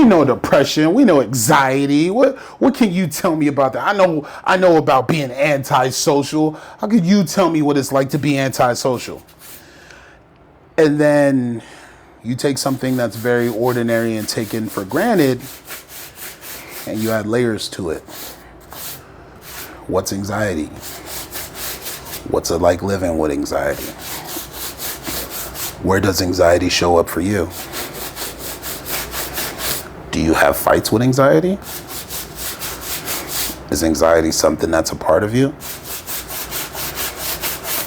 We know depression. We know anxiety. What can you tell me about that? I know about being antisocial. How could you tell me what it's like to be antisocial? And then you take something that's very ordinary and taken for granted, and you add layers to it. What's anxiety? What's it like living with anxiety? Where does anxiety show up for you? Do you have fights with anxiety? Is anxiety something that's a part of you?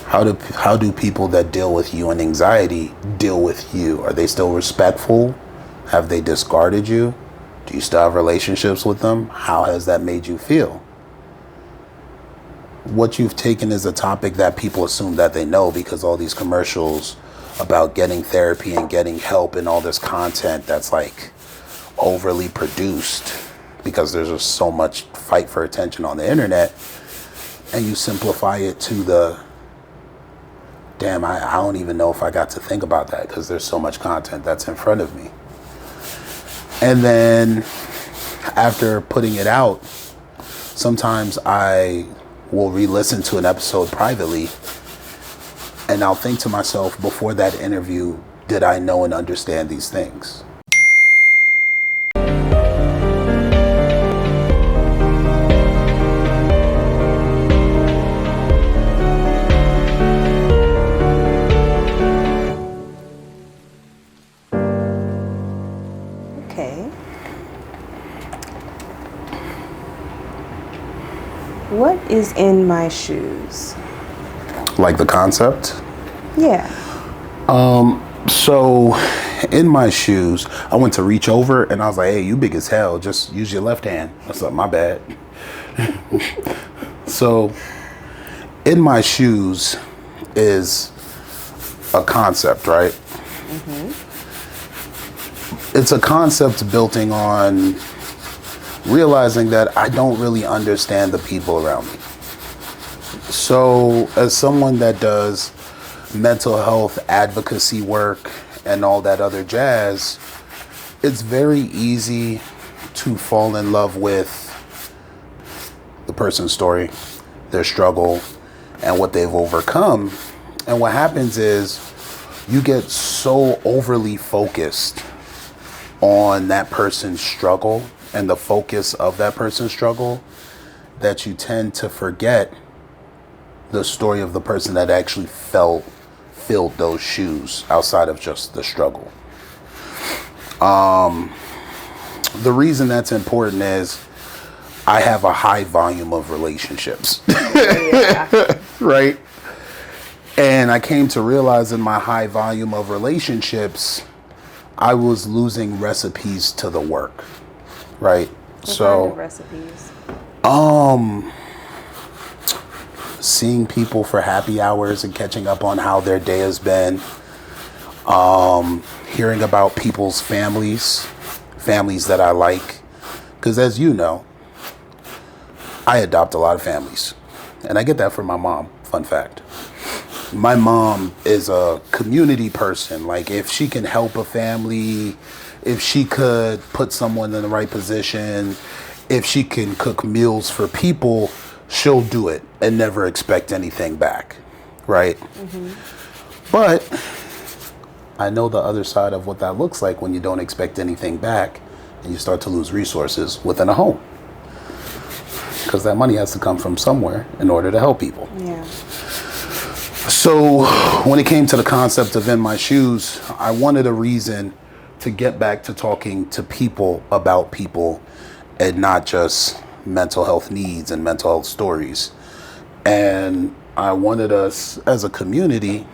How do people that deal with you and anxiety deal with you? Are they still respectful? Have they discarded you? Do you still have relationships with them? How has that made you feel? What you've taken is a topic that people assume that they know because all these commercials about getting therapy and getting help and all this content that's like overly produced because there's just so much fight for attention on the internet, and you simplify it to the damn, I don't even know if I got to think about that because there's so much content that's in front of me. And then after putting it out, sometimes I will re-listen to an episode privately, and I'll think to myself, before that interview, did I know and understand these things? What is in my shoes? Like the concept? Yeah. So in my shoes, I went to reach over and I was like, hey, you big as hell. Just use your left hand. That's not my bad. So in my shoes is a concept, right? Mm-hmm. It's a concept building on realizing that I don't really understand the people around me. So as someone that does mental health advocacy work and all that other jazz, it's very easy to fall in love with the person's story, their struggle, and what they've overcome. And what happens is you get so overly focused on that person's struggle and the focus of that person's struggle that you tend to forget the story of the person that actually filled those shoes outside of just the struggle. The reason that's important is I have a high volume of relationships. Yeah. Right? And I came to realize in my high volume of relationships, I was losing recipes to the work. Right? What kind of recipes? Seeing people for happy hours and catching up on how their day has been. Hearing about people's families that I like. Because as you know, I adopt a lot of families. And I get that from my mom. Fun fact. My mom is a community person. Like if she can help a family, if she could put someone in the right position, if she can cook meals for people, she'll do it and never expect anything back, right? Mm-hmm. But I know the other side of what that looks like when you don't expect anything back and you start to lose resources within a home. Because that money has to come from somewhere in order to help people. Yeah. So when it came to the concept of in my shoes, I wanted a reason to get back to talking to people about people and not just mental health needs and mental health stories. And I wanted us as a community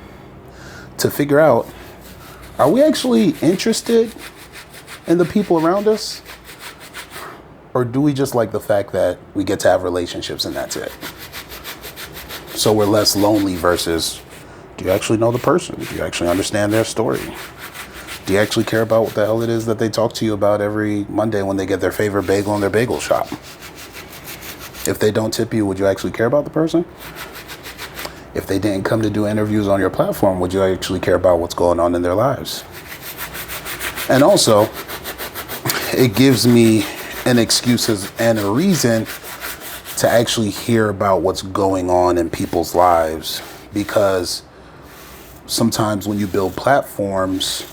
to figure out, are we actually interested in the people around us? Or do we just like the fact that we get to have relationships and that's it? So we're less lonely versus, do you actually know the person? Do you actually understand their story? Do you actually care about what the hell it is that they talk to you about every Monday when they get their favorite bagel in their bagel shop? If they don't tip you, would you actually care about the person? If they didn't come to do interviews on your platform, would you actually care about what's going on in their lives? And also, it gives me an excuse and a reason to actually hear about what's going on in people's lives, because sometimes when you build platforms,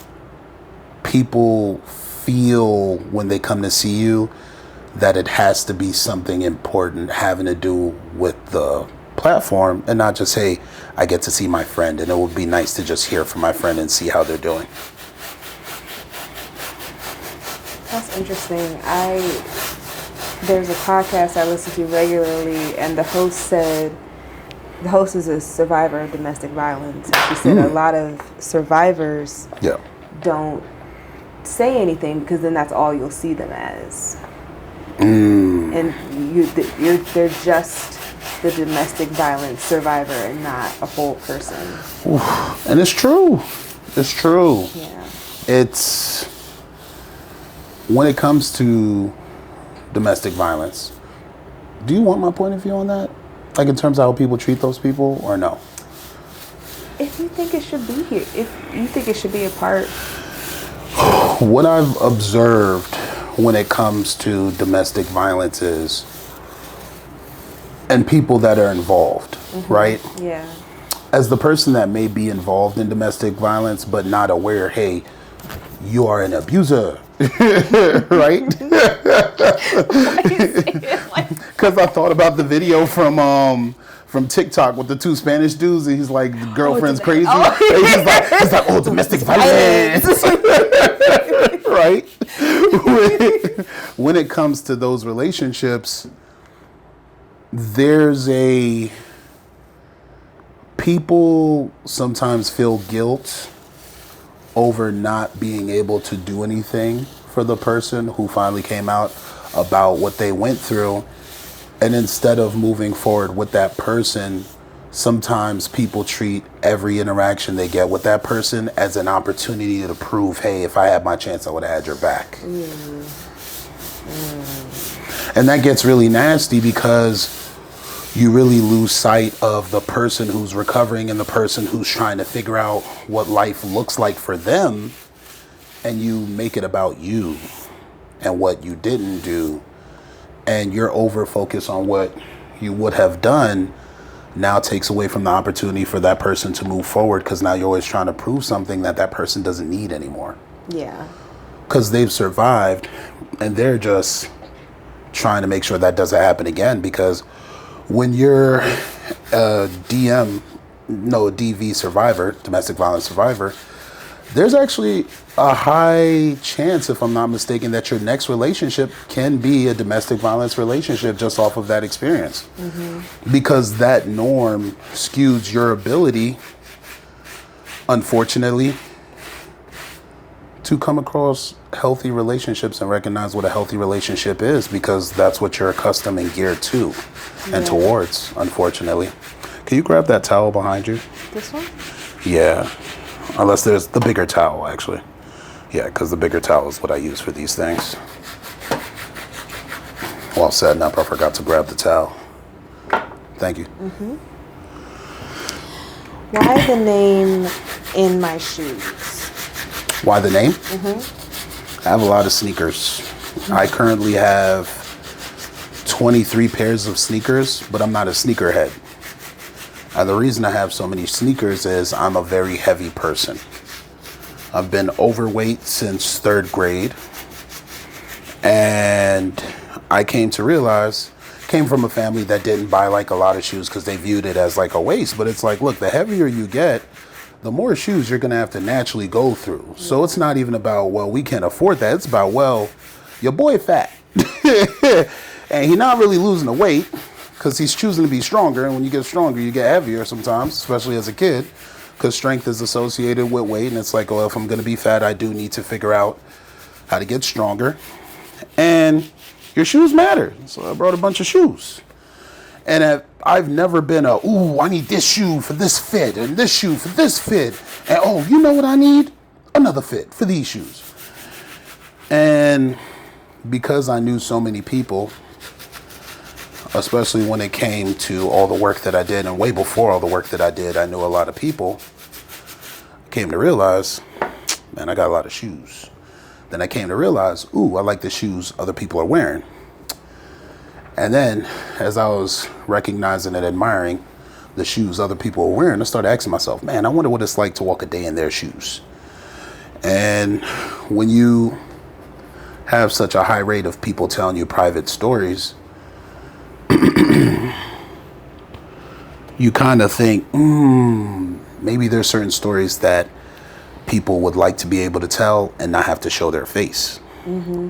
people feel when they come to see you that it has to be something important having to do with the platform, and not just, hey, I get to see my friend and it would be nice to just hear from my friend and see how they're doing. That's interesting. There's a podcast I listen to regularly, and the host is a survivor of domestic violence. And she said a lot of survivors don't say anything because then that's all you'll see them as. And they're just the domestic violence survivor and not a whole person. And it's true. It's true. Yeah. It's, when it comes to domestic violence, do you want my point of view on that? Like in terms of how people treat those people, or no? If you think it should be here, if you think it should be a part. What I've observed when it comes to domestic violence is, and people that are involved, right? Yeah. As the person that may be involved in domestic violence but not aware, hey, you are an abuser, right? Because I thought about the video from TikTok with the two Spanish dudes, and he's like, the girlfriend's crazy. He's like, oh, domestic violence. Right? When it comes to those relationships, people sometimes feel guilt over not being able to do anything for the person who finally came out about what they went through. And instead of moving forward with that person, sometimes people treat every interaction they get with that person as an opportunity to prove, hey, if I had my chance, I would have had your back. And that gets really nasty, because you really lose sight of the person who's recovering and the person who's trying to figure out what life looks like for them, and you make it about you and what you didn't do, and your over focus on what you would have done now takes away from the opportunity for that person to move forward, because now you're always trying to prove something that person doesn't need anymore. Yeah. Because they've survived, and they're just trying to make sure that doesn't happen again, because when you're a DV survivor, domestic violence survivor, there's actually a high chance, if I'm not mistaken, that your next relationship can be a domestic violence relationship just off of that experience. Because that norm skews your ability, unfortunately, to come across healthy relationships and recognize what a healthy relationship is, because that's what you're accustomed and geared to and towards, unfortunately. Can you grab that towel behind you? This one? Yeah. Unless there's the bigger towel, actually. Yeah, because the bigger towel is what I use for these things. Well, setting up, I forgot to grab the towel. Thank you. Why the name In My Shoes? Why the name? I have a lot of sneakers. I currently have 23 pairs of sneakers, but I'm not a sneakerhead. And the reason I have so many sneakers is I'm a very heavy person. I've been overweight since 3rd grade. And I came from a family that didn't buy like a lot of shoes because they viewed it as like a waste. But it's like, look, the heavier you get, the more shoes you're going to have to naturally go through. So it's not even about, well, we can't afford that. It's about, well, your boy fat. And he's not really losing the weight because he's choosing to be stronger. And when you get stronger, you get heavier sometimes, especially as a kid, because strength is associated with weight. And it's like, well, if I'm going to be fat, I do need to figure out how to get stronger. And your shoes matter. So I brought a bunch of shoes. And I've never been I need this shoe for this fit and this shoe for this fit. And you know what I need? Another fit for these shoes. And because I knew so many people, especially when it came to all the work that I did, and way before all the work that I did, I knew a lot of people, I came to realize, man, I got a lot of shoes. Then I came to realize, ooh, I like the shoes other people are wearing. And then as I was recognizing and admiring the shoes other people were wearing, I started asking myself, man, I wonder what it's like to walk a day in their shoes. And when you have such a high rate of people telling you private stories, you kind of think, maybe there's certain stories that people would like to be able to tell and not have to show their face. Mm-hmm.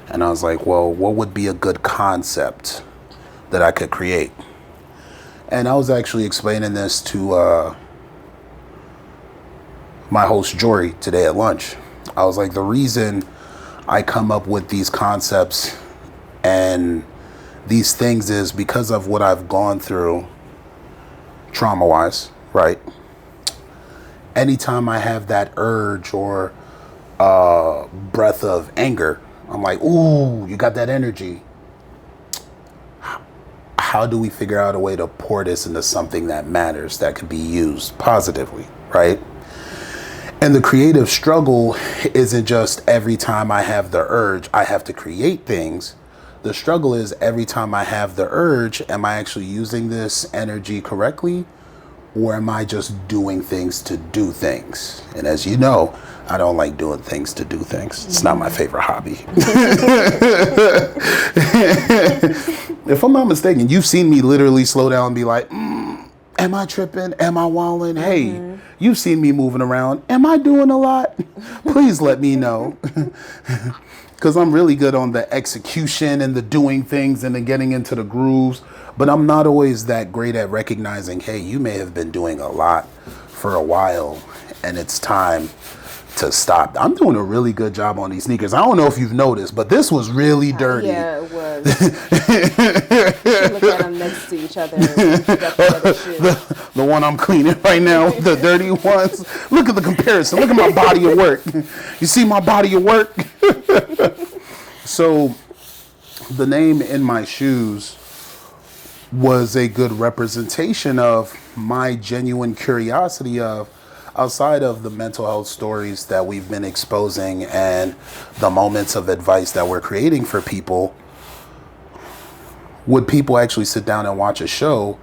And I was like, well, what would be a good concept that I could create? And I was actually explaining this to my host, Jory, today at lunch. I was like, the reason I come up with these concepts and these things is because of what I've gone through trauma-wise, right? Anytime I have that urge or breath of anger, I'm like, ooh, you got that energy. How do we figure out a way to pour this into something that matters, that could be used positively, right? And the creative struggle isn't just every time I have the urge, I have to create things. The struggle is every time I have the urge, am I actually using this energy correctly? Or am I just doing things to do things? And as you know, I don't like doing things to do things. It's not my favorite hobby. If I'm not mistaken, you've seen me literally slow down and be like, am I tripping? Am I walling? Hey, you've seen me moving around. Am I doing a lot? Please let me know. Because I'm really good on the execution and the doing things and the getting into the grooves. But I'm not always that great at recognizing, hey, you may have been doing a lot for a while and it's time to stop. I'm doing a really good job on these sneakers. I don't know if you've noticed, but this was really dirty. Yeah, it was. Look at them next to each other. The one I'm cleaning right now, the dirty ones. Look at the comparison. Look at my body of work. You see my body of work? So the name In My Shoes was a good representation of my genuine curiosity of, outside of the mental health stories that we've been exposing and the moments of advice that we're creating for people, would people actually sit down and watch a show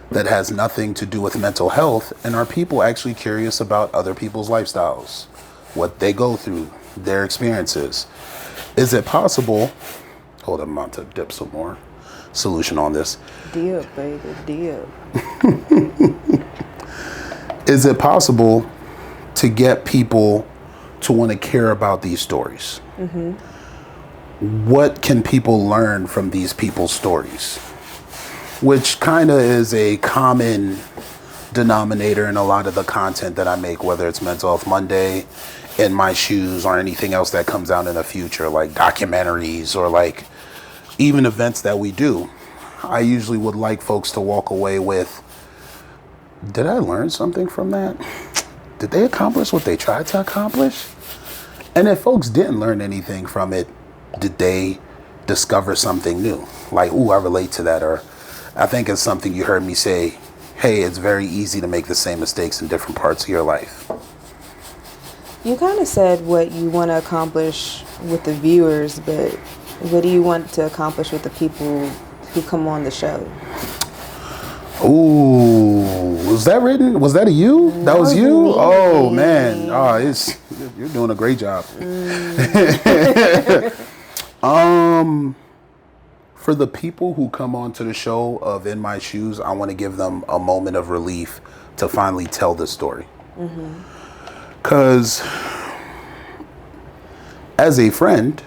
that has nothing to do with mental health? And are people actually curious about other people's lifestyles, what they go through, their experiences? Is it possible? Hold on, I'm about to dip some more solution on this. Dip, baby, dip. Is it possible to get people to want to care about these stories? Mm-hmm. What can people learn from these people's stories? Which kind of is a common denominator in a lot of the content that I make, whether it's Mental Health Monday, In My Shoes, or anything else that comes out in the future, like documentaries or like even events that we do. I usually would like folks to walk away with, did I learn something from that? Did they accomplish what they tried to accomplish? And if folks didn't learn anything from it, did they discover something new? Like, ooh, I relate to that. Or I think it's something you heard me say, hey, it's very easy to make the same mistakes in different parts of your life. You kind of said what you want to accomplish with the viewers, but what do you want to accomplish with the people who come on the show? Ooh, was that written? Was that a you? That was you? Me. Oh man, you're doing a great job. For the people who come onto the show of In My Shoes, I want to give them a moment of relief to finally tell the story. Because as a friend,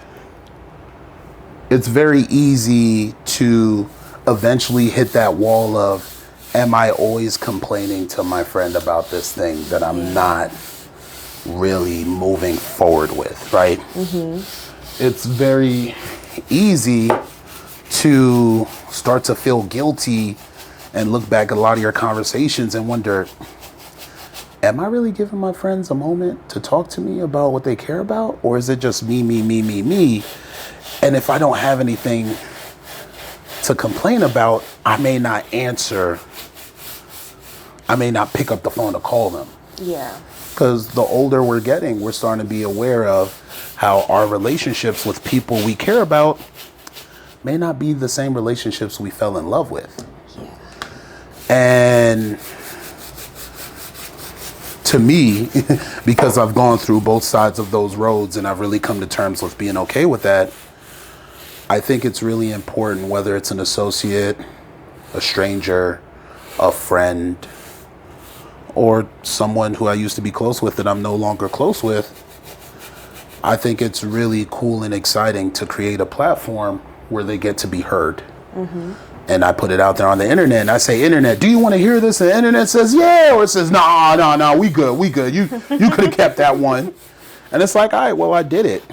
it's very easy to eventually hit that wall of, am I always complaining to my friend about this thing that I'm not really moving forward with, right? It's very easy to start to feel guilty and look back at a lot of your conversations and wonder, am I really giving my friends a moment to talk to me about what they care about? Or is it just me? And if I don't have anything to complain about, I may not answer. I may not pick up the phone to call them. Yeah. Because the older we're getting, we're starting to be aware of how our relationships with people we care about may not be the same relationships we fell in love with. And to me, because I've gone through both sides of those roads and I've really come to terms with being okay with that, I think it's really important, whether it's an associate, a stranger, a friend, or someone who I used to be close with that I'm no longer close with. I think it's really cool and exciting to create a platform where they get to be heard. And I put it out there on the internet and I say, internet, do you want to hear this? And the internet says, yeah. Or it says, no, we good. You could have kept that one. And it's like, all right, well, I did it.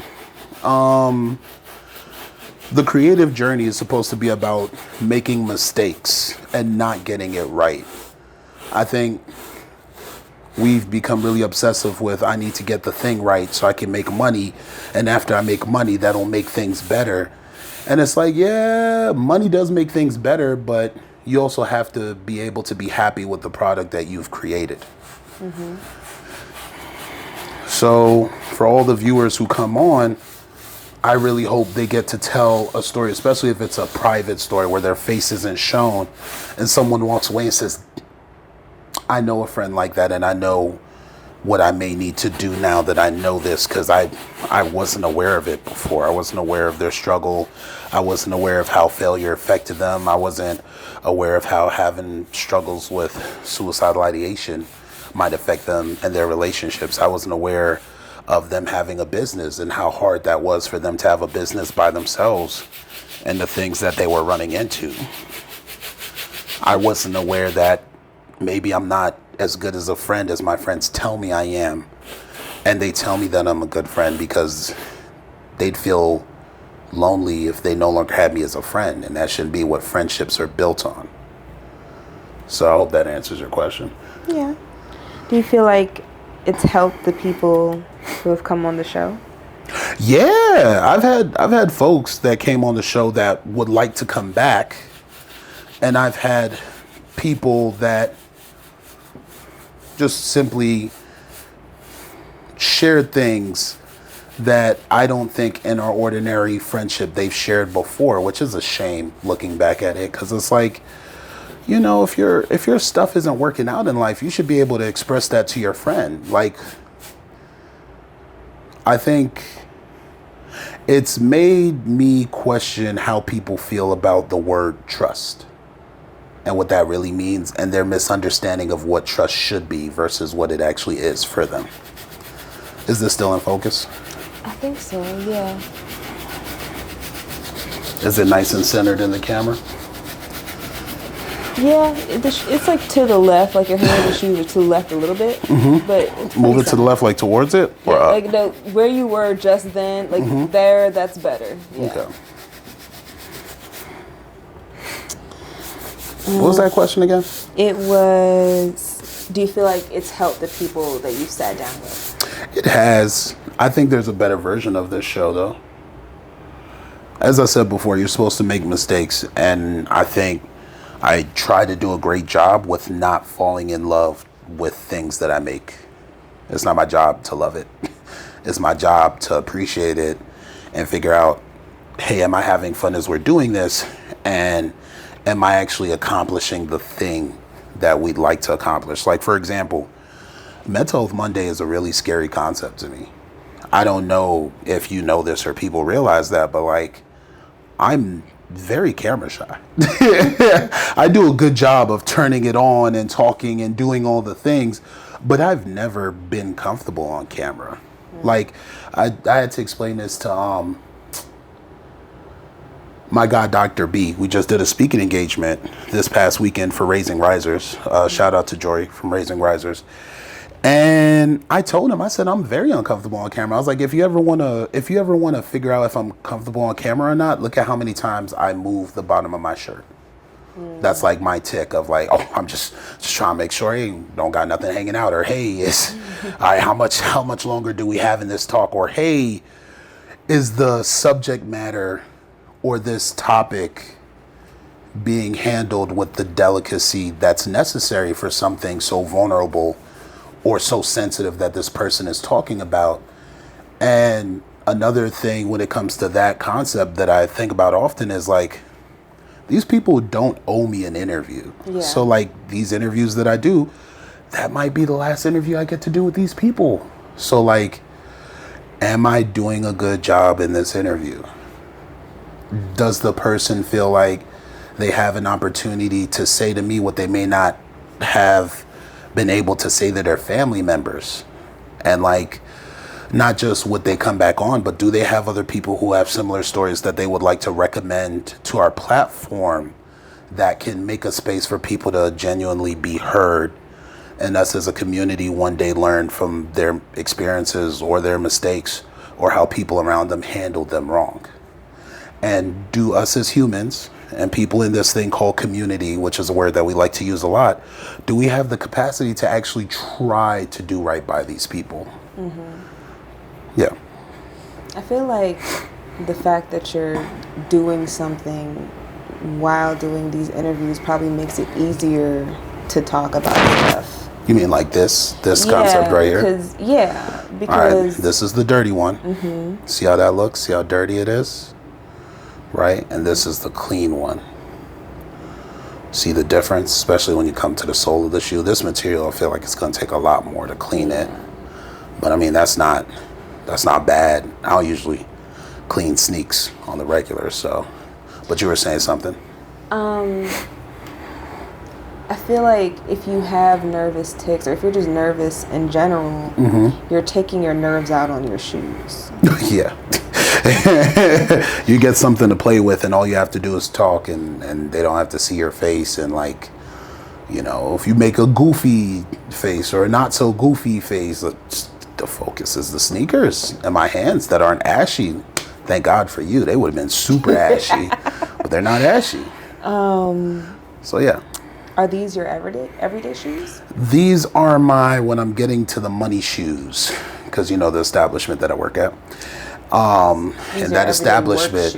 The creative journey is supposed to be about making mistakes and not getting it right. I think we've become really obsessive with, I need to get the thing right so I can make money. And after I make money, that'll make things better. And it's like, yeah, money does make things better, but you also have to be able to be happy with the product that you've created. So for all the viewers who come on, I really hope they get to tell a story, especially if it's a private story where their face isn't shown and someone walks away and says, I know a friend like that, and I know what I may need to do now that I know this, because I wasn't aware of it before. I wasn't aware of their struggle. I wasn't aware of how failure affected them. I wasn't aware of how having struggles with suicidal ideation might affect them and their relationships. I wasn't aware of them having a business and how hard that was for them to have a business by themselves and the things that they were running into. I wasn't aware that maybe I'm not as good as a friend as my friends tell me I am. And they tell me that I'm a good friend because they'd feel lonely if they no longer had me as a friend. And that shouldn't be what friendships are built on. So I hope that answers your question. Yeah. Do you feel like it's helped the people who have come on the show? Yeah, I've had folks that came on the show that would like to come back. And I've had people that just simply shared things that I don't think in our ordinary friendship they've shared before, which is a shame looking back at it, because it's like, you know, if your stuff isn't working out in life, you should be able to express that to your friend. Like, I think it's made me question how people feel about the word trust and what that really means, and their misunderstanding of what trust should be versus what it actually is for them. Is this still in focus? I think so, yeah. Is it nice and centered in the camera? Yeah, it's like to the left, like your hand and shoes are to the left a little bit, but it's Move it to the left, like towards it? Or up? Like where you were just then, like there, that's better. Yeah. Okay. What was that question again? It was, do you feel like it's helped the people that you sat down with? It has. I think there's a better version of this show, though. As I said before, you're supposed to make mistakes, and I think I try to do a great job with not falling in love with things that I make. It's not my job to love it. It's my job to appreciate it and figure out, hey, am I having fun as we're doing this? And am I actually accomplishing the thing that we'd like to accomplish? Like, for example, Mental Health Monday is a really scary concept to me. I don't know if you know this or people realize that, but like, I'm very camera shy. I do a good job of turning it on and talking and doing all the things, but I've never been comfortable on camera. Like, I had to explain this to my god, Dr. B. We just did a speaking engagement this past weekend for Raising Risers. Shout out to Jory from Raising Risers. And I told him, I said, I'm very uncomfortable on camera. I was like, if you ever want to figure out if I'm comfortable on camera or not, look at how many times I move the bottom of my shirt. That's like my tick of like, oh, I'm just trying to make sure I don't got nothing hanging out, or hey, is all right, how much longer do we have in this talk, or hey, is the subject matter or this topic being handled with the delicacy that's necessary for something so vulnerable or so sensitive that this person is talking about. And another thing when it comes to that concept that I think about often is like, these people don't owe me an interview. Yeah. So like these interviews that I do, that might be the last interview I get to do with these people. So like, am I doing a good job in this interview? Does the person feel like they have an opportunity to say to me what they may not have been able to say to their family members? And like, not just would they come back on, but do they have other people who have similar stories that they would like to recommend to our platform that can make a space for people to genuinely be heard, and us as a community one day learn from their experiences or their mistakes or how people around them handled them wrong? And do us as humans and people in this thing called community, which is a word that we like to use a lot, do we have the capacity to actually try to do right by these people? Yeah. I feel like the fact that you're doing something while doing these interviews probably makes it easier to talk about stuff. You mean like this concept right here? Because all right, this is the dirty one. See how that looks? See how dirty it is? Right? And this is the clean one. See the difference? Especially when you come to the sole of the shoe. This material, I feel like it's going to take a lot more to clean it. But I mean, that's not bad. I'll usually clean sneaks on the regular, so. But you were saying something? I feel like if you have nervous tics, or if you're just nervous in general, you're taking your nerves out on your shoes. Yeah. You get something to play with, and all you have to do is talk, and they don't have to see your face. And like, you know, if you make a goofy face or a not so goofy face, the focus is the sneakers and my hands that aren't ashy. Thank God for you. They would have been super ashy, but they're not ashy. So yeah. Are these your everyday shoes? These are my, when I'm getting to the money shoes, because you know the establishment that I work at. And that establishment,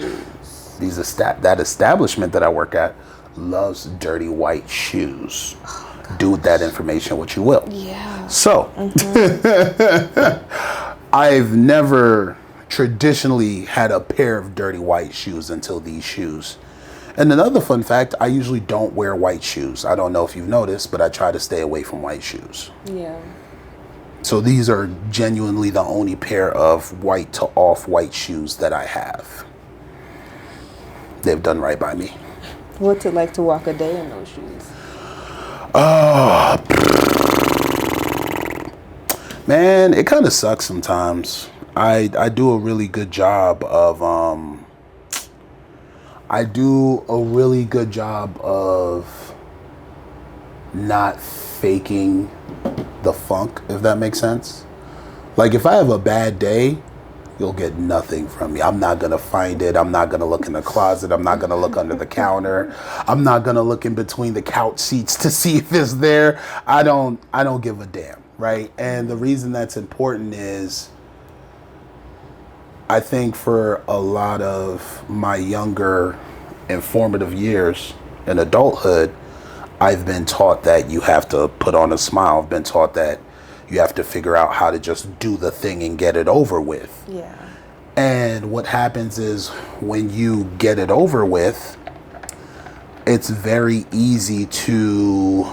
that establishment that I work at loves dirty white shoes. Do with that information what you will. Yeah. So, I've never traditionally had a pair of dirty white shoes until these shoes. And another fun fact, I usually don't wear white shoes. I don't know if you've noticed, but I try to stay away from white shoes. Yeah. So these are genuinely the only pair of white to off-white shoes that I have. They've done right by me. What's it like to walk a day in those shoes? Man, it kind of sucks sometimes. I do a really good job of not faking the funk, if that makes sense. Like if I have a bad day, you'll get nothing from me. I'm not gonna find it. I'm not gonna look in the closet. I'm not gonna look under the counter. I'm not gonna look in between the couch seats to see if it's there. I don't give a damn, right? And the reason that's important is I think for a lot of my younger informative years in adulthood, I've been taught that you have to put on a smile. I've been taught that you have to figure out how to just do the thing and get it over with. Yeah. And what happens is when you get it over with, it's very easy to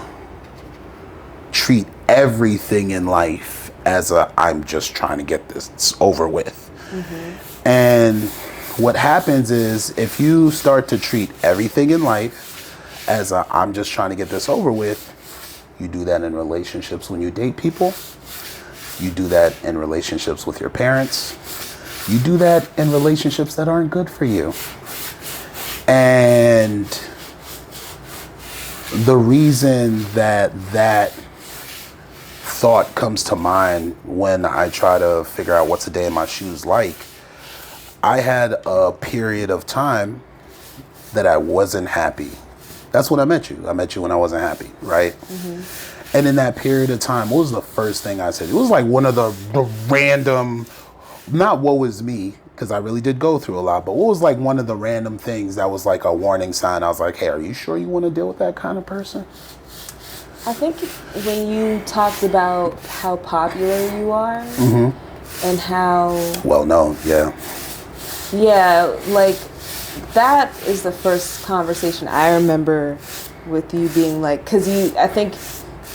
treat everything in life as I'm just trying to get this over with. Mm-hmm. And what happens is if you start to treat everything in life as I'm just trying to get this over with, you do that in relationships when you date people. You do that in relationships with your parents. You do that in relationships that aren't good for you. And the reason that thought comes to mind when I try to figure out what's a day in my shoes like, I had a period of time that I wasn't happy. That's when I met you. I met you when I wasn't happy, right? Mm-hmm. And in that period of time, what was the first thing I said? It was like one of the random, not what was me, because I really did go through a lot, but what was like one of the random things that was like a warning sign? I was like, hey, are you sure you want to deal with that kind of person? I think when you talked about how popular you are, and how Well known, yeah. yeah, like that is the first conversation I remember with you being like, because I think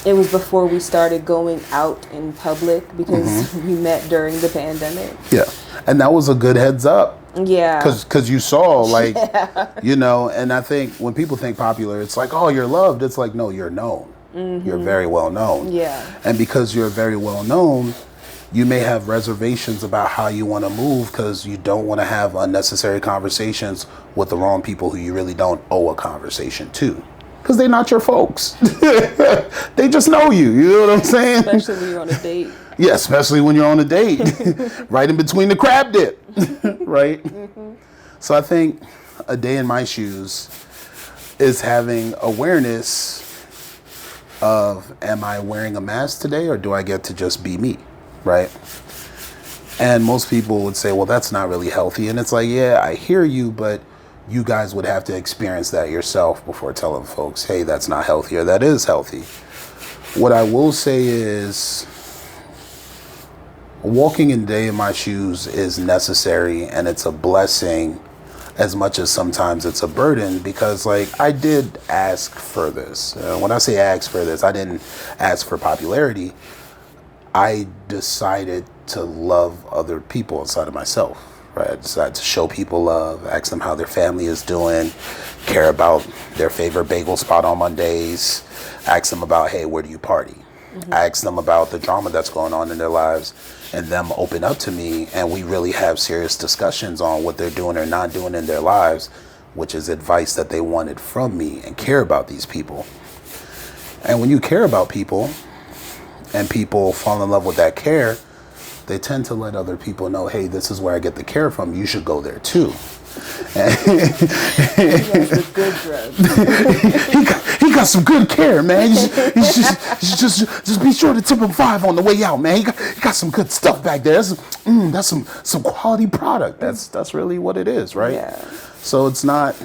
it was before we started going out in public because we met during the pandemic. Yeah. And that was a good heads up. Yeah. Because you saw, like, you know, and I think when people think popular, it's like, oh, you're loved. It's like, no, you're known. You're very well known. Yeah. And because you're very well known, you may have reservations about how you want to move because you don't want to have unnecessary conversations with the wrong people who you really don't owe a conversation to. Because they're not your folks. They just know you. You know what I'm saying? Especially when you're on a date. Yeah, especially when you're on a date. Right in between the crab dip. Right? So I think a day in my shoes is having awareness of, am I wearing a mask today or do I get to just be me? Right? And most people would say, well, that's not really healthy. And it's like, yeah, I hear you, but you guys would have to experience that yourself before telling folks, hey, that's not healthy or that is healthy. What I will say is walking a day in my shoes is necessary and it's a blessing as much as sometimes it's a burden because, like, I did ask for this. When I say ask for this, I didn't ask for popularity. I decided to love other people outside of myself. Right? I decided to show people love, ask them how their family is doing, care about their favorite bagel spot on Mondays, ask them about, hey, where do you party? Ask them about the drama that's going on in their lives, and them open up to me, and we really have serious discussions on what they're doing or not doing in their lives, which is advice that they wanted from me, and care about these people. And when you care about people, and people fall in love with that care, they tend to let other people know, hey, this is where I get the care from. You should go there too. Yes, good drugs. he got some good care, man. Just be sure to tip him 5 on the way out, man. He got some good stuff back there. That's some quality product. That's really what it is, right? Yeah. So it's not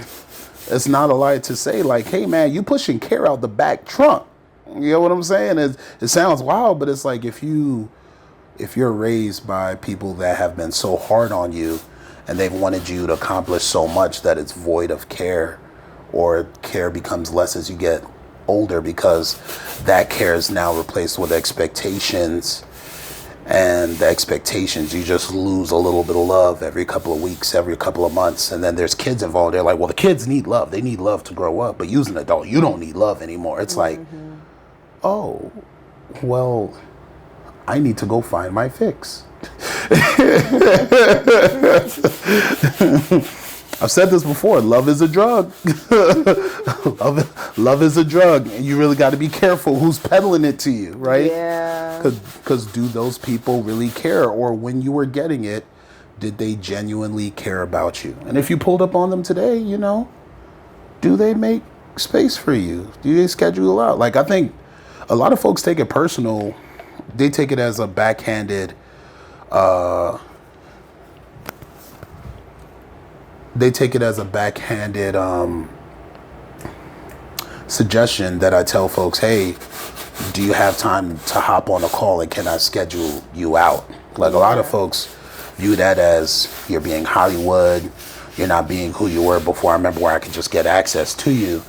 a lie to say, like, hey, man, you pushing care out the back trunk. You know what I'm saying? It sounds wild, but it's like if you're raised by people that have been so hard on you and they've wanted you to accomplish so much that it's void of care, or care becomes less as you get older because that care is now replaced with expectations, and the expectations, you just lose a little bit of love every couple of weeks, every couple of months, and then there's kids involved. They're like, well, the kids need love. They need love to grow up, but you as an adult, you don't need love anymore. It's like, oh, well, I need to go find my fix. I've said this before. Love is a drug. love is a drug. And you really got to be careful who's peddling it to you, right? Yeah. Because do those people really care? Or when you were getting it, did they genuinely care about you? And if you pulled up on them today, you know, do they make space for you? Do they schedule out? Like, I think a lot of folks take it personal. They take it as a backhanded suggestion that I tell folks, hey, do you have time to hop on a call and can I schedule you out? Like, a lot of folks view that as you're being Hollywood, you're not being who you were before. I remember where I could just get access to you.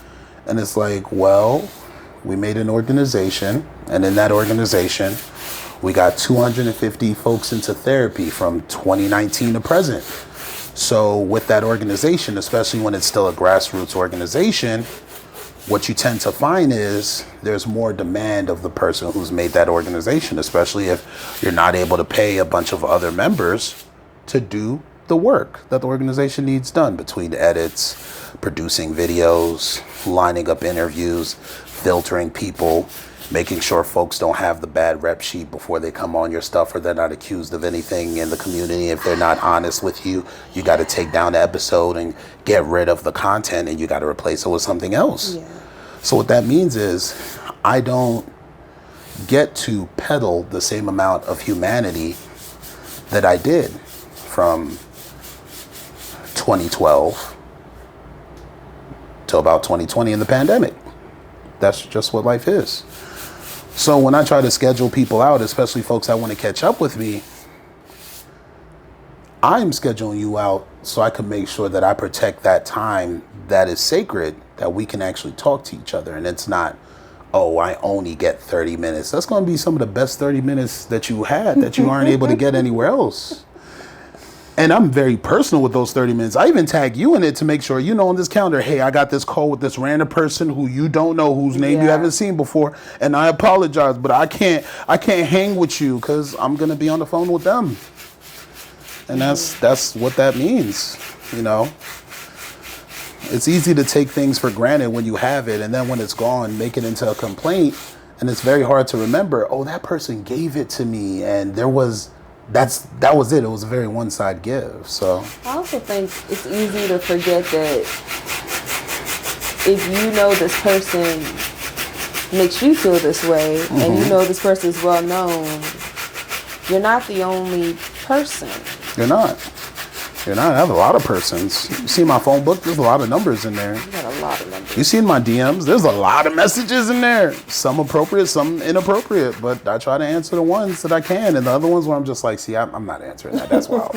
And it's like, well, we made an organization, and in that organization, we got 250 folks into therapy from 2019 to present. So with that organization, especially when it's still a grassroots organization, what you tend to find is there's more demand of the person who's made that organization, especially if you're not able to pay a bunch of other members to do the work that the organization needs done between edits, producing videos, lining up interviews, filtering people, making sure folks don't have the bad rep sheet before they come on your stuff, or they're not accused of anything in the community. If they're not honest with you, you got to take down the episode and get rid of the content, and you got to replace it with something else. Yeah. So what that means is I don't get to peddle the same amount of humanity that I did from 2012 to about 2020 in the pandemic. That's just what life is. So when I try to schedule people out, especially folks that want to catch up with me, I'm scheduling you out so I can make sure that I protect that time that is sacred, that we can actually talk to each other. And it's not, oh, I only get 30 minutes. That's going to be some of the best 30 minutes that you had that you aren't able to get anywhere else. And I'm very personal with those 30 minutes. I even tag you in it to make sure you know on this calendar, hey, I got this call with this random person who you don't know, whose name you haven't seen before. And I apologize, but I can't hang with you because I'm going to be on the phone with them. And that's what that means, you know. It's easy to take things for granted when you have it, and then when it's gone, make it into a complaint, and it's very hard to remember, oh, that person gave it to me, and that was it. It was a very one-side give. So I also think it's easy to forget that if you know this person makes you feel this way, and you know this person is well known, you're not the only person. You're not. I have a lot of persons. You see my phone book? There's a lot of numbers in there. You got a lot of numbers. You see in my DMs? There's a lot of messages in there. Some appropriate, some inappropriate. But I try to answer the ones that I can. And the other ones where I'm just like, see, I'm not answering that. That's wild.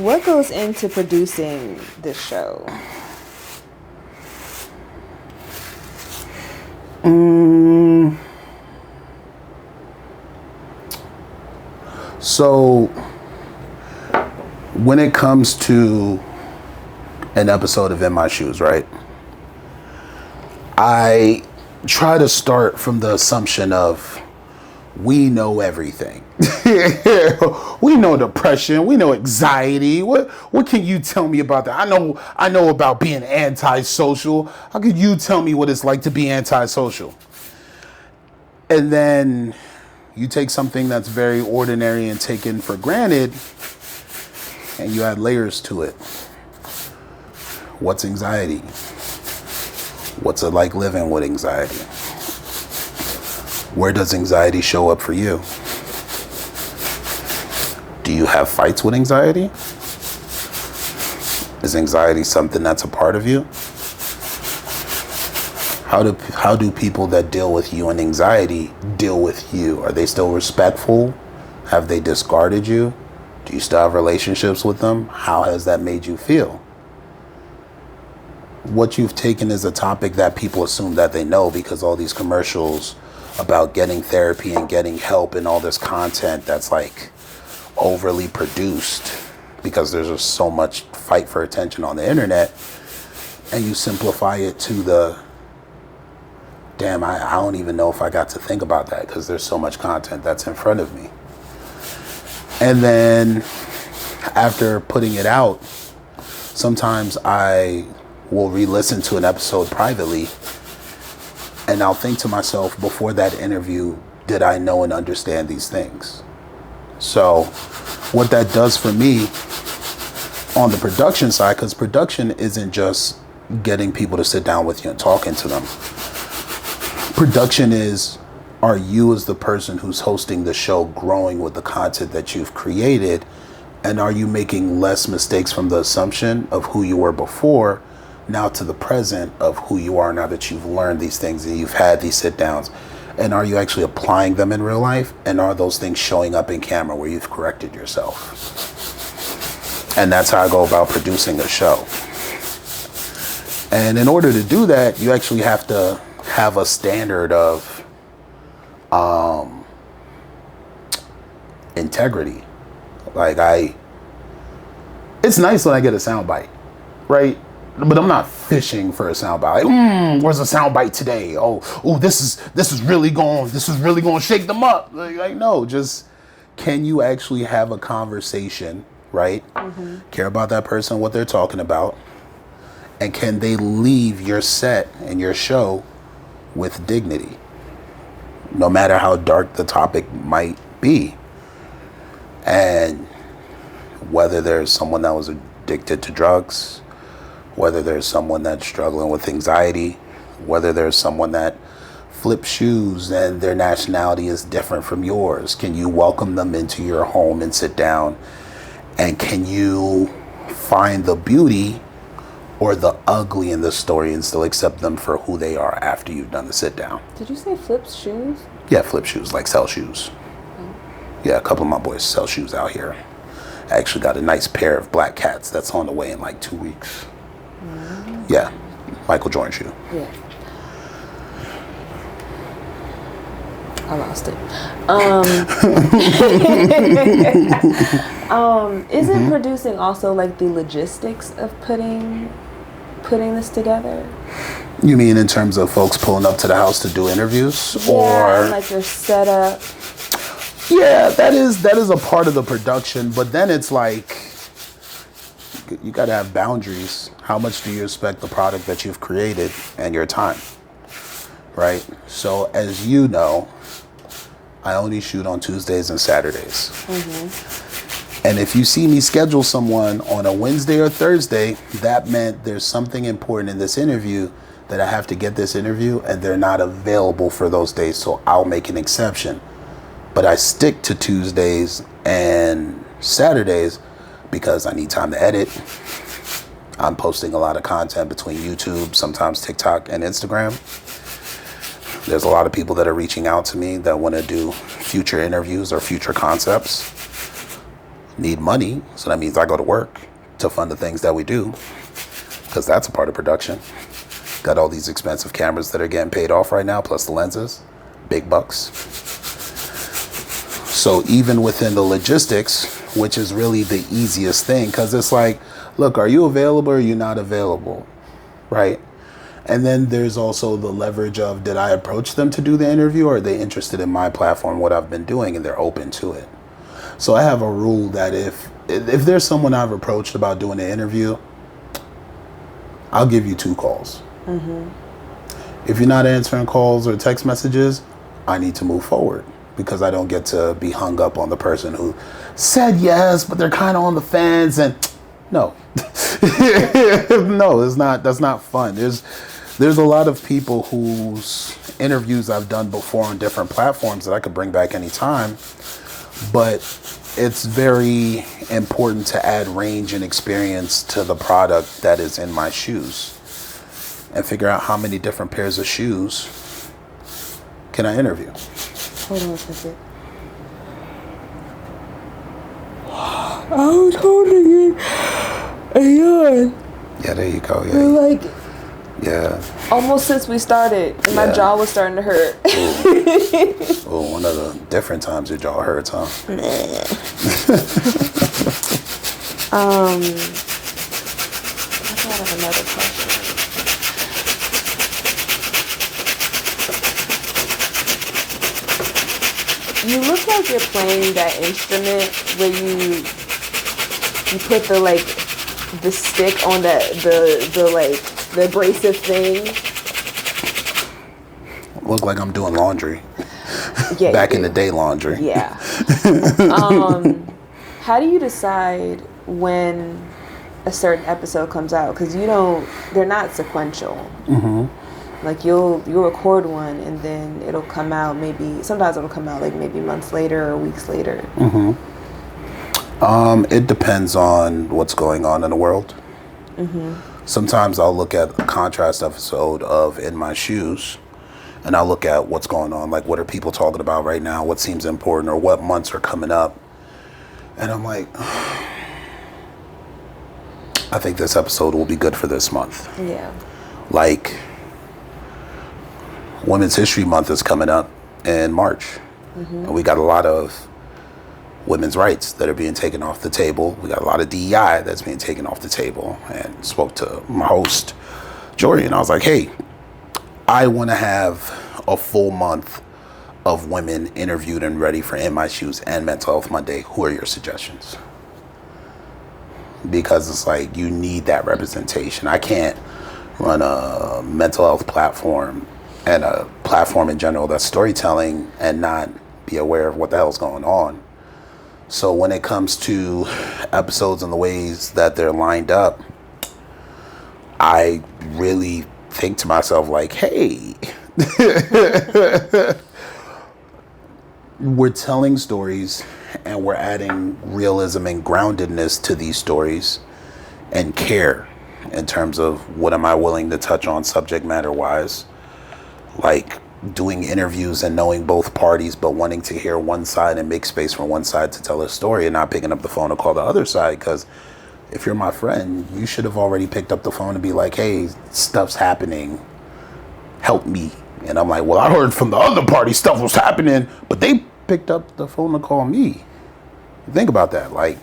What goes into producing this show? So, when it comes to an episode of In My Shoes, right? I try to start from the assumption of we know everything. We know depression. We know anxiety. What can you tell me about that? I know about being antisocial. How could you tell me what it's like to be antisocial? And then you take something that's very ordinary and taken for granted, and you add layers to it. What's anxiety? What's it like living with anxiety? Where does anxiety show up for you? Do you have fights with anxiety? Is anxiety something that's a part of you? How do people that deal with you and anxiety deal with you? Are they still respectful? Have they discarded you? Do you still have relationships with them? How has that made you feel? What you've taken is a topic that people assume that they know because all these commercials about getting therapy and getting help and all this content that's like overly produced because there's just so much fight for attention on the internet, and you simplify it to the damn, I don't even know if I got to think about that because there's so much content that's in front of me. And then after putting it out, sometimes I will re-listen to an episode privately, and I'll think to myself, before that interview, did I know and understand these things? So what that does for me on the production side, because production isn't just getting people to sit down with you and talking to them. Production is, are you as the person who's hosting the show growing with the content that you've created? And are you making less mistakes from the assumption of who you were before now to the present of who you are now that you've learned these things and you've had these sit downs? And are you actually applying them in real life? And are those things showing up in camera where you've corrected yourself? And that's how I go about producing a show. And in order to do that, you actually have to have a standard of integrity. Like it's nice when I get a soundbite, right? But I'm not fishing for a soundbite. Like, where's a soundbite today? Oh, this is really going to shake them up. Like no, just can you actually have a conversation, right? Mm-hmm. Care about that person, what they're talking about, and can they leave your set and your show with dignity, no matter how dark the topic might be. And whether there's someone that was addicted to drugs, whether there's someone that's struggling with anxiety, whether there's someone that flips shoes and their nationality is different from yours, can you welcome them into your home and sit down? And can you find the beauty or the ugly in the story and still accept them for who they are after you've done the sit down? Did you say flips shoes? Yeah, flip shoes, like sell shoes. Yeah, a couple of my boys sell shoes out here. I actually got a nice pair of black cats that's on the way in like 2 weeks. Yeah, Michael Jordan shoe. Yeah. I lost it. Isn't producing also like the logistics of putting this together? You mean in terms of folks pulling up to the house to do interviews, Yeah, or like your setup? yeah, that is a part of the production. But then it's like you got to have boundaries. How much do you expect the product that you've created and your time, right? So as you know, I only shoot on Tuesdays and Saturdays. And if you see me schedule someone on a Wednesday or Thursday, that meant there's something important in this interview that I have to get this interview, and they're not available for those days, so I'll make an exception. But I stick to Tuesdays and Saturdays because I need time to edit. I'm posting a lot of content between YouTube, sometimes TikTok and Instagram. There's a lot of people that are reaching out to me that want to do future interviews or future concepts. Need money, so that means I go to work to fund the things that we do, because that's a part of production. Got all these expensive cameras that are getting paid off right now, plus the lenses, big bucks. So even within the logistics, which is really the easiest thing, because it's like, look, are you available or are you not available, right? And then there's also the leverage of, did I approach them to do the interview, or are they interested in my platform, what I've been doing, and they're open to it? So I have a rule that if there's someone I've approached about doing an interview, I'll give you 2 calls. If you're not answering calls or text messages, I need to move forward, because I don't get to be hung up on the person who said yes, but they're kind of on the fence. And no, no, that's not fun. There's a lot of people whose interviews I've done before on different platforms that I could bring back anytime, but it's very important to add range and experience to the product that is in my shoes, and figure out how many different pairs of shoes can I interview. Hold on a second. I was holding it and yawn. Yeah, there you go. For Yeah, like yeah. almost since we started, and my jaw was starting to hurt. Oh, one of the different times your jaw hurts, huh? I thought of another question. You look like you're playing that instrument where you put the stick on the abrasive thing. Look like I'm doing laundry. Yeah, Back in the day laundry. Yeah. How do you decide when a certain episode comes out? Because they're not sequential. Like you'll record one and then it'll come out sometimes it'll come out like maybe months later or weeks later. It depends on what's going on in the world. Sometimes I'll look at a contrast episode of In My Shoes, and I'll look at what's going on, like what are people talking about right now, what seems important, or what months are coming up. And I'm like, I think this episode will be good for this month. Yeah. Like, Women's History Month is coming up in March. And we got a lot of women's rights that are being taken off the table. We got a lot of DEI that's being taken off the table. And spoke to my host, Jory, and I was like, hey, I want to have a full month of women interviewed and ready for In My Shoes and Mental Health Monday. Who are your suggestions? Because it's like, you need that representation. I can't run a mental health platform and a platform in general that's storytelling and not be aware of what the hell's going on. So when it comes to episodes and the ways that they're lined up, I really think to myself like, hey, we're telling stories and we're adding realism and groundedness to these stories, and care in terms of what am I willing to touch on subject matter wise. Like, doing interviews and knowing both parties, but wanting to hear one side and make space for one side to tell a story and not picking up the phone to call the other side. Because if you're my friend, you should have already picked up the phone and be like, hey, stuff's happening. Help me. And I'm like, well, I heard from the other party stuff was happening, but they picked up the phone to call me. Think about that. Like,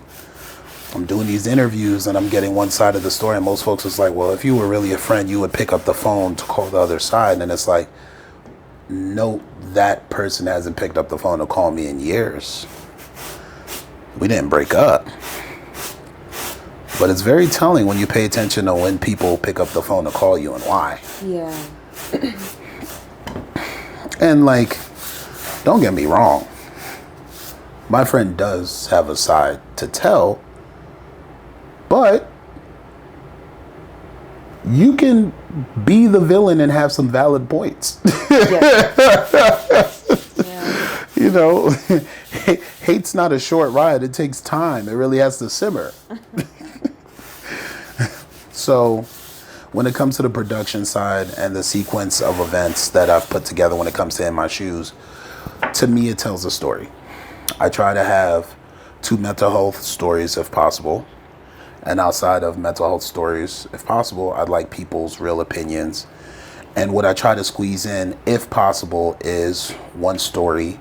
I'm doing these interviews and I'm getting one side of the story, and most folks is like, well, if you were really a friend, you would pick up the phone to call the other side. And it's like, no, that person hasn't picked up the phone to call me in years. We didn't break up. But it's very telling when you pay attention to when people pick up the phone to call you and why. Yeah. And like, don't get me wrong. My friend does have a side to tell, but you can be the villain and have some valid points. Yeah. You know, hate's not a short ride. It takes time. It really has to simmer. So when it comes to the production side and the sequence of events that I've put together when it comes to In My Shoes, to me, it tells a story. I try to have 2 mental health stories if possible. And outside of mental health stories, if possible, I'd like people's real opinions. And what I try to squeeze in, if possible, is one story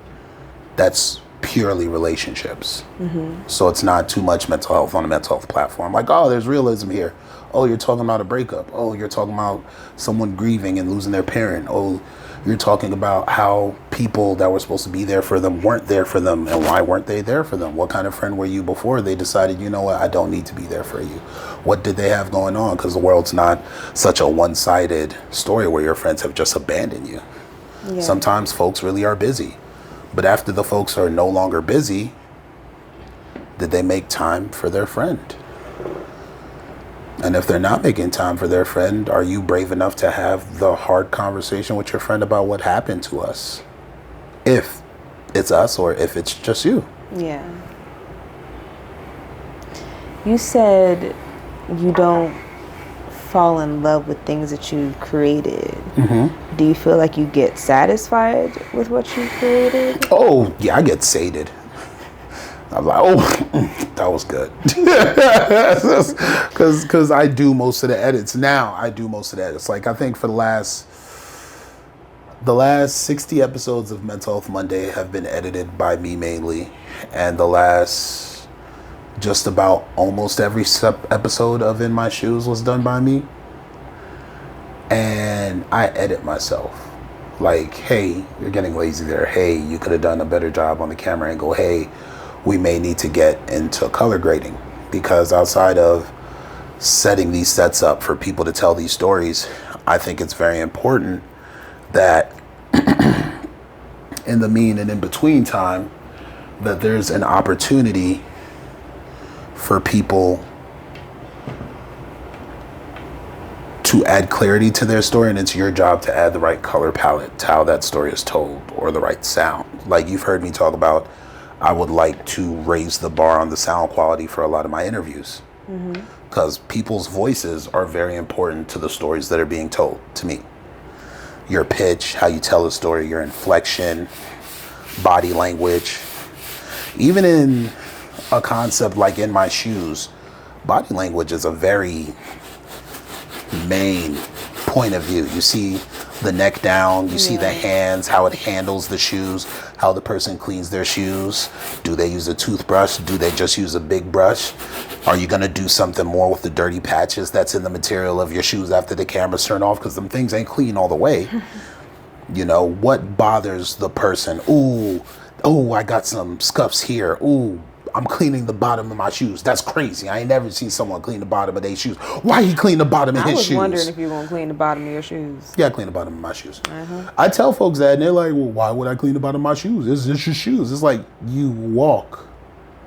that's purely relationships. Mm-hmm. So it's not too much mental health on a mental health platform. Like, oh, there's realism here. Oh, you're talking about a breakup. Oh, you're talking about someone grieving and losing their parent. Oh, you're talking about how people that were supposed to be there for them weren't there for them, and why weren't they there for them? What kind of friend were you before they decided, you know what, I don't need to be there for you? What did they have going on? Because the world's not such a one-sided story where your friends have just abandoned you. Yeah. Sometimes folks really are busy. But after the folks are no longer busy, did they make time for their friend? And if they're not making time for their friend, are you brave enough to have the hard conversation with your friend about what happened to us? If it's us or if it's just you. Yeah. You said you don't fall in love with things that you created. Mm-hmm. Do you feel like you get satisfied with what you created? Oh, yeah, I get sated. I'm like, oh, that was good. Because I do most of the edits. Now I do most of the edits. Like, I think for the last 60 episodes of Mental Health Monday have been edited by me mainly. And the last just about almost every episode of In My Shoes was done by me. And I edit myself. Like, hey, you're getting lazy there. Hey, you could have done a better job on the camera angle. Hey, we may need to get into color grading, because outside of setting these sets up for people to tell these stories, I think it's very important that in the mean and in between time, that there's an opportunity for people to add clarity to their story, and it's your job to add the right color palette to how that story is told, or the right sound. Like you've heard me talk about, I would like to raise the bar on the sound quality for a lot of my interviews, because people's voices are very important to the stories that are being told to me. Your pitch, how you tell a story, your inflection, body language. Even in a concept like In My Shoes, body language is a very main point of view. You see the neck down, you see the hands, how it handles the shoes, how the person cleans their shoes. Do they use a toothbrush? Do they just use a big brush? Are you going to do something more with the dirty patches that's in the material of your shoes after the camera's turned off? Because them things ain't clean all the way. You know, what bothers the person? Ooh, I got some scuffs here. Ooh, I'm cleaning the bottom of my shoes. That's crazy. I ain't never seen someone clean the bottom of their shoes. Why he clean the bottom of his shoes? I was wondering if you were going to clean the bottom of your shoes. Yeah, I clean the bottom of my shoes. I tell folks that, and they're like, well, why would I clean the bottom of my shoes? It's just your shoes. It's like, you walk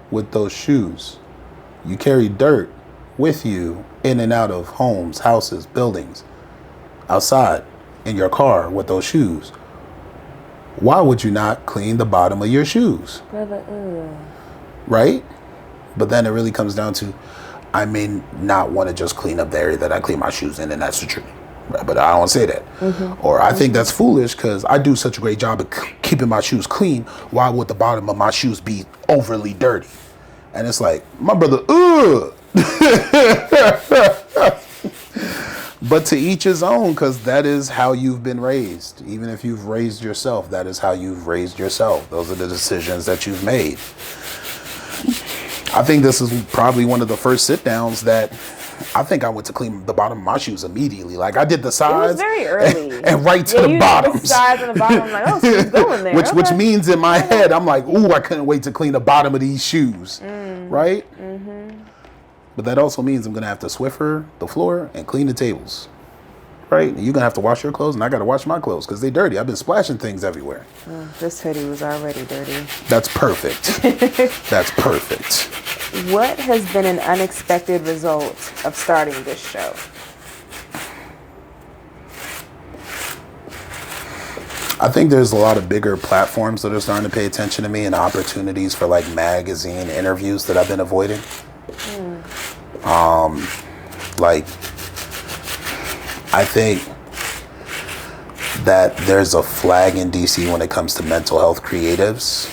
with those shoes. You carry dirt with you in and out of homes, houses, buildings, outside, in your car with those shoes. Why would you not clean the bottom of your shoes? Brother, right? But then it really comes down to, I may not want to just clean up the area that I clean my shoes in, and that's the truth. But I don't say that. Or I think that's foolish because I do such a great job of keeping my shoes clean. Why would the bottom of my shoes be overly dirty? And it's like, my brother, ugh. But to each his own, because that is how you've been raised. Even if you've raised yourself, that is how you've raised yourself. Those are the decisions that you've made. I think this is probably one of the first sit downs that I think I went to clean the bottom of my shoes immediately. Like I did the sides. It was very early. And right to the bottoms. The sides and the bottom. I'm like, oh, so it's going there. Which means in my head, I'm like, ooh, I couldn't wait to clean the bottom of these shoes. Right? But that also means I'm going to have to Swiffer the floor and clean the tables. Right? And you're going to have to wash your clothes, and I got to wash my clothes because they're dirty. I've been splashing things everywhere. This hoodie was already dirty. That's perfect. That's perfect. What has been an unexpected result of starting this show? I think there's a lot of bigger platforms that are starting to pay attention to me and opportunities for like magazine interviews that I've been avoiding. Like, I think that there's a flag in DC when it comes to mental health creatives,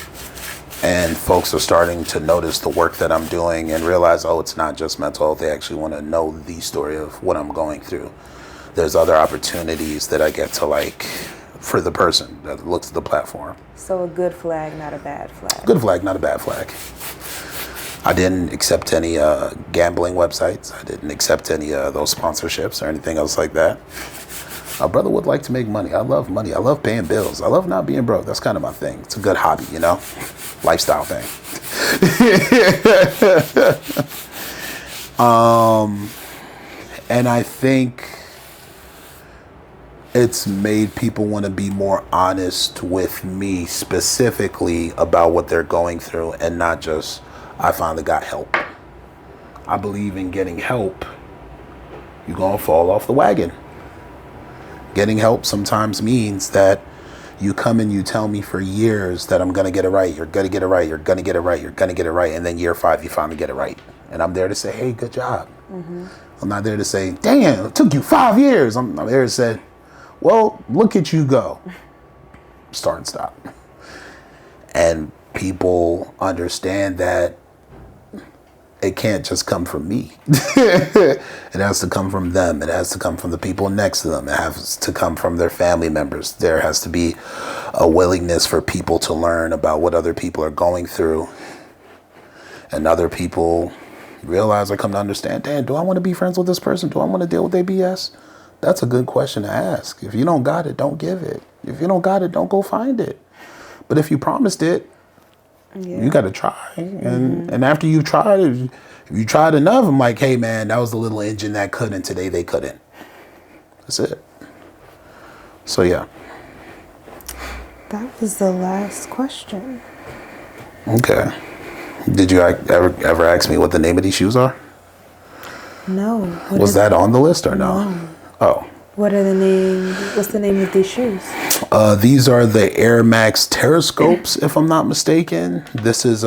and folks are starting to notice the work that I'm doing and realize, oh, it's not just mental health. They actually want to know the story of what I'm going through. There's other opportunities that I get to like for the person that looks at the platform. So a good flag, not a bad flag. Good flag, not a bad flag. I didn't accept any gambling websites. I didn't accept any of those sponsorships or anything else like that. My brother would like to make money. I love money. I love paying bills. I love not being broke. That's kind of my thing. It's a good hobby, you know? Lifestyle thing. And I think it's made people want to be more honest with me specifically about what they're going through and not just, I finally got help. I believe in getting help. You're going to fall off the wagon. Getting help sometimes means that you come and you tell me for years that I'm going to get it right. You're going to get it right. You're going to get it right. You're going to get it right. And then year 5, you finally get it right. And I'm there to say, hey, good job. I'm not there to say, damn, it took you 5 years. I'm there to say, well, look at you go. Start and stop. And people understand that it can't just come from me. It has to come from them. It has to come from the people next to them. It has to come from their family members. There has to be a willingness for people to learn about what other people are going through. And other people realize or come to understand, damn, do I want to be friends with this person? Do I want to deal with their BS? That's a good question to ask. If you don't got it, don't give it. If you don't got it, don't go find it. But if you promised it, you got to try. And after you've tried it, if you tried enough, I'm like, hey, man, that was the little engine that couldn't. Today they couldn't. That's it. So, yeah. That was the last question. Okay. Did you ever ask me what the name of these shoes are? No. Was that on the list or no? No. Oh. What's the name of these shoes? These are the Air Max Terrascopes, if I'm not mistaken. This is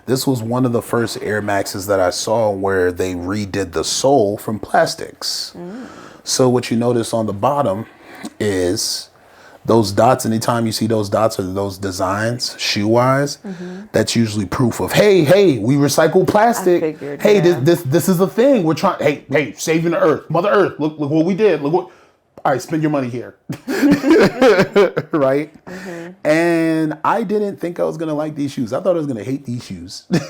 this was one of the first Air Maxes that I saw where they redid the sole from plastics. So what you notice on the bottom is those dots. Anytime you see those dots or those designs, shoe-wise, that's usually proof of, hey, we recycle plastic. I figured, hey, yeah. this is a thing. We're trying. Hey, saving the earth, Mother Earth. Look what we did. Look what. All right, spend your money here. Right? And I didn't think I was gonna like these shoes. I thought I was gonna hate these shoes. You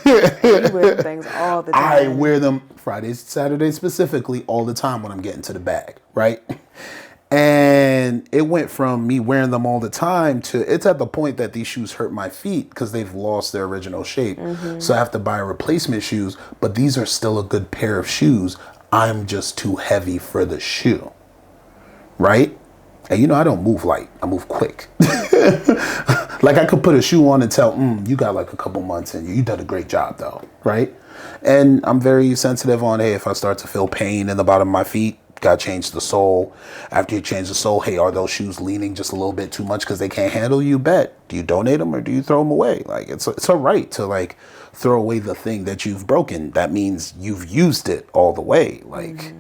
wear things all the time. I wear them Fridays, Saturdays specifically all the time when I'm getting to the bag, right? And it went from me wearing them all the time to it's at the point that these shoes hurt my feet because they've lost their original shape. So I have to buy replacement shoes, but these are still a good pair of shoes. I'm just too heavy for the shoe, right? And you know, I don't move light, I move quick. Like I could put a shoe on and tell, you got like a couple months in you. You did a great job though, right? And I'm very sensitive on, hey, if I start to feel pain in the bottom of my feet, got to change the sole. After you change the sole, hey, are those shoes leaning just a little bit too much because they can't handle you? Bet. Do you donate them or do you throw them away? Like it's a right to like throw away the thing that you've broken. That means you've used it all the way. Like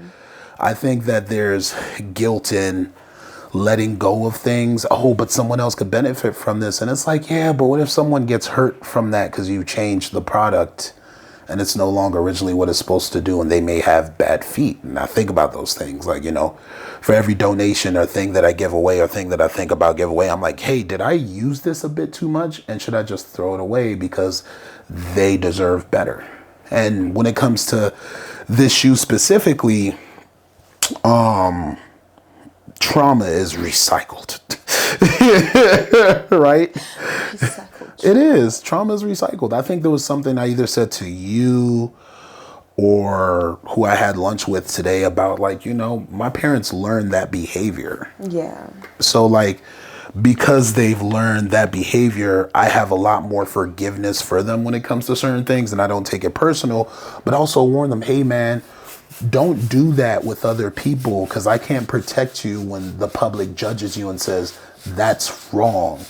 I think that there's guilt in letting go of things. Oh, but someone else could benefit from this. And it's like, yeah, but what if someone gets hurt from that because you changed the product and it's no longer originally what it's supposed to do, and they may have bad feet? And I think about those things, like, for every donation or thing that I give away or thing that I think about give away, I'm like, hey, did I use this a bit too much? And should I just throw it away because they deserve better? And when it comes to this shoe specifically, trauma is recycled. Right? Recycled. It is. Trauma is recycled. I think there was something I either said to you or who I had lunch with today about, like, my parents learned that behavior. Yeah. So, like, because they've learned that behavior, I have a lot more forgiveness for them when it comes to certain things, and I don't take it personal, but also warn them, hey, man, don't do that with other people, because I can't protect you when the public judges you and says that's wrong.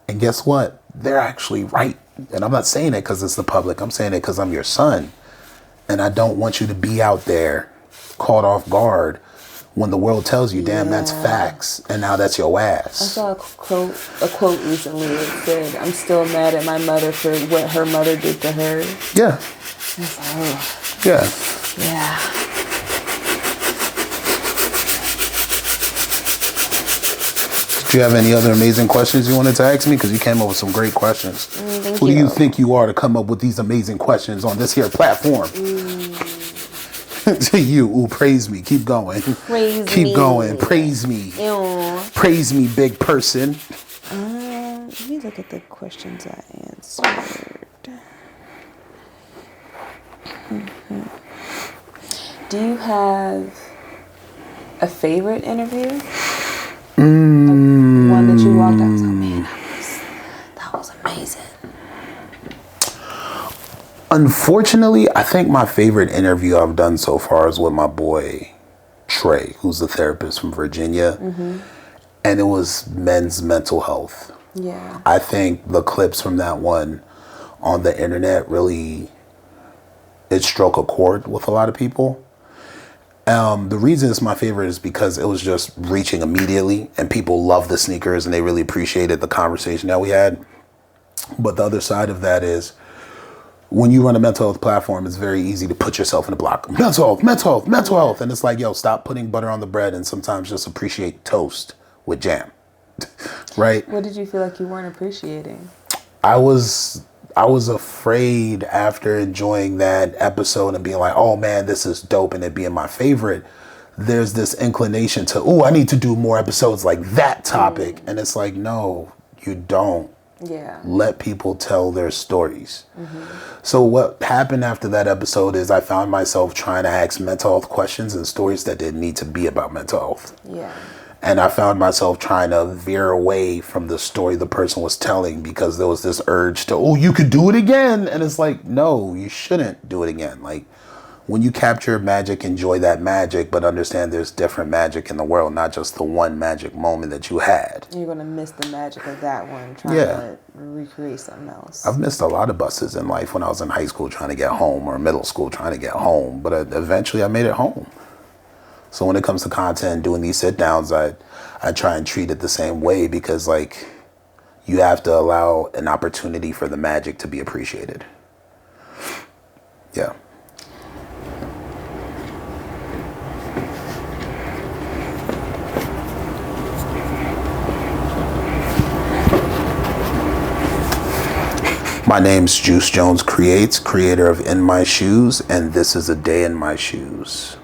And guess what? They're actually right. And I'm not saying it because it's the public. I'm saying it because I'm your son. And I don't want you to be out there caught off guard when the world tells you, damn, that's facts. And now that's your ass. I saw a quote recently that said, I'm still mad at my mother for what her mother did to her. Yeah. It's like, oh. Yeah. Yeah. Do you have any other amazing questions you wanted to ask me? Because you came up with some great questions. Who do you think you are to come up with these amazing questions on this here platform? To you. Ooh, praise me. Keep going. Keep going. Praise me. Ew. Praise me, big person. Let me look at the questions I answered. Do you have a favorite interview? One that you walked out and was like, man, that was amazing. Unfortunately, I think my favorite interview I've done so far is with my boy Trey, who's a therapist from Virginia. Mm-hmm. And it was men's mental health. Yeah. I think the clips from that one on the internet really, it struck a chord with a lot of people. The reason it's my favorite is because it was just reaching immediately, and people love the sneakers and they really appreciated the conversation that we had. But the other side of that is, when you run a mental health platform, it's very easy to put yourself in a block. Mental health, mental health, mental health. And it's like, yo, stop putting butter on the bread and sometimes just appreciate toast with jam. Right? What did you feel like you weren't appreciating? I was afraid after enjoying that episode and being like, oh man, this is dope, and it being my favorite. There's this inclination to, oh, I need to do more episodes like that topic. And it's like, no, you don't. Yeah. Let people tell their stories. Mm-hmm. So what happened after that episode is I found myself trying to ask mental health questions and stories that didn't need to be about mental health. Yeah. And I found myself trying to veer away from the story the person was telling because there was this urge to, oh, you could do it again. And it's like, no, you shouldn't do it again. Like, when you capture magic, enjoy that magic, but understand there's different magic in the world, not just the one magic moment that you had. You're going to miss the magic of that one, trying to recreate something else. I've missed a lot of buses in life when I was in high school trying to get home, or middle school trying to get home, but eventually I made it home. So when it comes to content, doing these sit downs, I try and treat it the same way, because like, you have to allow an opportunity for the magic to be appreciated. Yeah. My name's Juice Jones Creates, creator of In My Shoes, and this is a day in my shoes.